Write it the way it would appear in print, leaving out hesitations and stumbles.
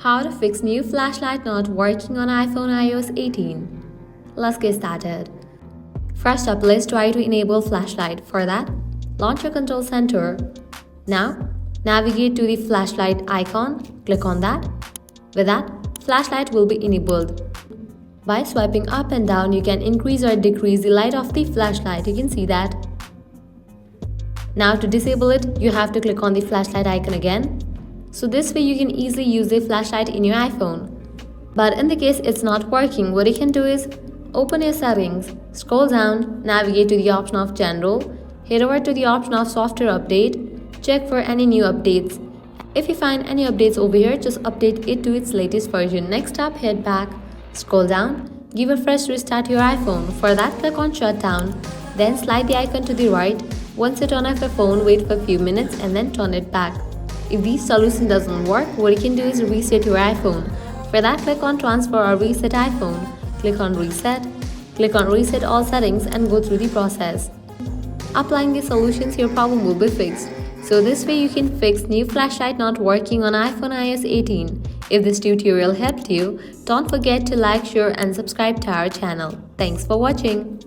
How to fix new flashlight not working on iPhone iOS 18. Let's get started. First up, let's try to enable flashlight. For that, launch your control center. Now, navigate to the flashlight icon. Click on that. With that, flashlight will be enabled. By swiping up and down, you can increase or decrease the light of the flashlight. You can see that. Now to disable it, you have to click on the flashlight icon again. So this way you can easily use the flashlight in your iPhone. But in the case it's not working, what you can do is open your settings, scroll down, navigate to the option of General, head over to the option of Software Update, check for any new updates. If you find any updates over here, just update it to its latest version. Next up, head back, scroll down, give a fresh restart to your iPhone. For that, click on Shutdown, then slide the icon to the right. Once you turn off your phone, wait for a few minutes and then turn it back. If this solution doesn't work, what you can do is reset your iPhone. For that, click on Transfer or Reset iPhone. Click on Reset. Click on Reset all settings and go through the process. Applying the solutions, your problem will be fixed. So this way you can fix new flashlight not working on iPhone iOS 18. If this tutorial helped you, don't forget to like, share and subscribe to our channel. Thanks for watching.